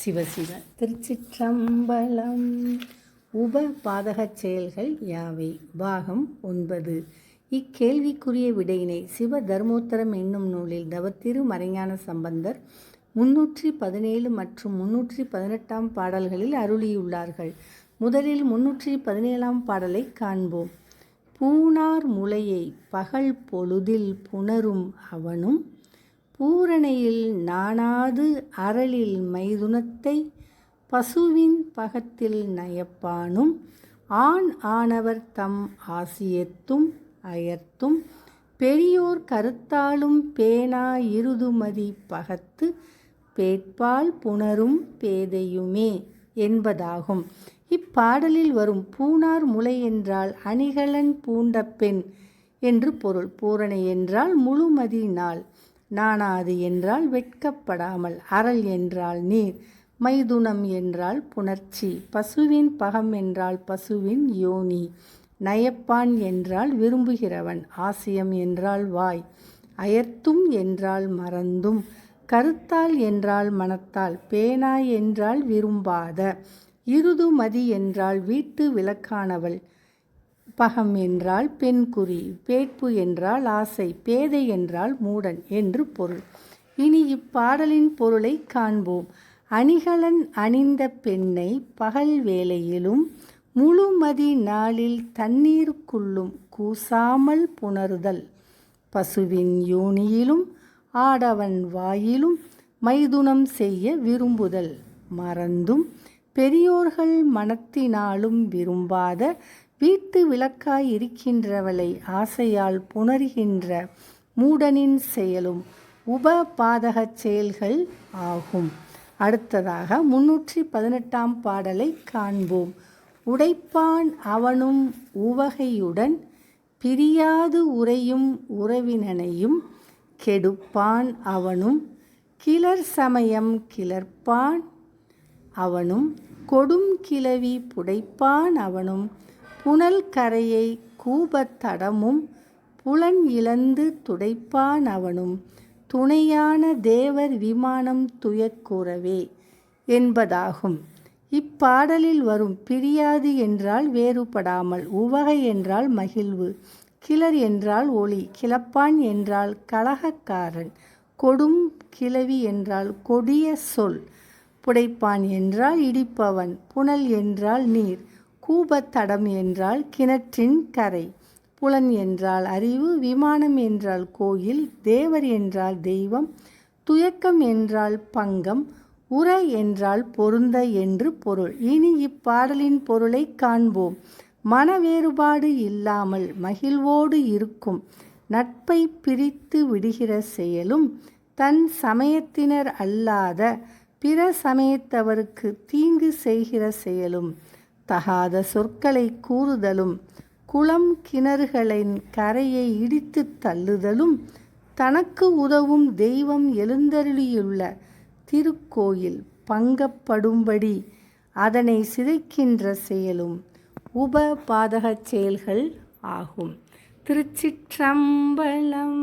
சிவசிவ. திருச்சிற்றம்பலம். உப பாதகச் செயல்கள் யாவை? பாகம் 9. இக்கேள்விக்குரிய விடையினை சிவ தர்மோத்தரம் என்னும் நூலில் தவத்திரு மறைஞான சம்பந்தர் 317 மற்றும் 318 பாடல்களில் அருளியுள்ளார்கள். முதலில் 317 பாடலை காண்போம். பூணார் முலையை பகல் பொழுதில் புணரும் அவனும் பூரணையில் நாணாது அரளில் மைதுனத்தை பசுவின் பகத்தில் நயப்பானும் ஆண் ஆனவர் தம் ஆசியத்தும் அயர்த்தும் பெரியோர் கருத்தாலும் பேணா இருதுமதி பகத்து பேட்பால் புணரும் பேதையுமே என்பதாகும். இப்பாடலில் வரும் பூணார் முலை என்றால் அணிகலன் பூண்ட பெண் என்று பொருள். பூரணை என்றால் முழுமதி நாள், நாணாது என்றால் வெட்கப்படாமல், அரள் என்றால் நீர், மைதுனம் என்றால் புணர்ச்சி, பசுவின் பகம் என்றால் பசுவின் யோனி, நயப்பான் என்றால் விரும்புகிறவன், ஆசியம் என்றால் வாய், அயர்த்தும் என்றால் மறந்தும், கருத்தால் என்றால் மனத்தால், பேனாய் என்றால் விரும்பாத, இருதுமதி என்றால் வீட்டு விளக்கானவள், பகம் என்றால் பெண்குறி, பேட்பு என்றால் ஆசை, பேதை என்றால் மூடன் என்று பொருள். இனி இப்பாடலின் பொருளை காண்போம். அணிகலன் அணிந்த பெண்ணை பகல் வேளையிலும் முழுமதி நாளில் தண்ணீருக்குள்ளும் கூசாமல் புணருதல், பசுவின் யோனியிலும் ஆடவன் வாயிலும் மைதுனம் செய்ய விரும்புதல், மறந்தும் பெரியோர்கள் மனத்தினாலும் விரும்பாத வீட்டு விளக்காய் இருக்கின்றவளை ஆசையால் புணர்கின்ற மூடனின் செயலும் உப பாதகச் செயல்கள் ஆகும். அடுத்ததாக 318 பாடலை காண்போம். உடைப்பான் அவனும் உவகையுடன் பிரியாது உறையும் உறவினனையும் கெடுப்பான் அவனும் கிளர் சமயம் கிளர்ப்பான் அவனும் கொடும் கிளவி புடைப்பான் அவனும் புனல் கரையை கூபத்தடமும் புலன் இழந்து துடைப்பான் அவனும் துணையான தேவர் விமானம் துயக்குறவே என்பதாகும். இப்பாடலில் வரும் பிரியாது என்றால் வேறுபடாமல், உவகை என்றால் மகிழ்வு, கிளர் என்றால் ஒளி, கிளப்பான் என்றால் கலகக்காரன், கொடும் கிளவி என்றால் கொடிய சொல், புடைப்பான் என்றால் இடிப்பவன், புனல் என்றால் நீர், கூபத்தடம் என்றால் கிணற்றின் கரை, புலன் என்றால் அறிவு, விமானம் என்றால் கோயில், தேவர் என்றால் தெய்வம், துயக்கம் என்றால் பங்கம், உர என்றால் பொருந்த என்று பொருள். இனி இப்பாடலின் பொருளை காண்போம். மன வேறுபாடு இல்லாமல் மகிழ்வோடு இருக்கும் நட்பை பிரித்து விடுகிற செயலும், தன் சமயத்தினர் அல்லாத பிற சமயத்தவருக்கு தீங்கு செய்கிற செயலும், தகாத சொற்களை கூறுதலும், குளம் கிணறுகளின் கரையை இடித்து தள்ளுதலும், தனக்கு உதவும் தெய்வம் எழுந்தருளியுள்ள திருக்கோயில் பங்கப்படும்படி அதனை சிதைக்கின்ற செயலும் உப பாதகச் செயல்கள் ஆகும். திருச்சிற்றம்பலம்.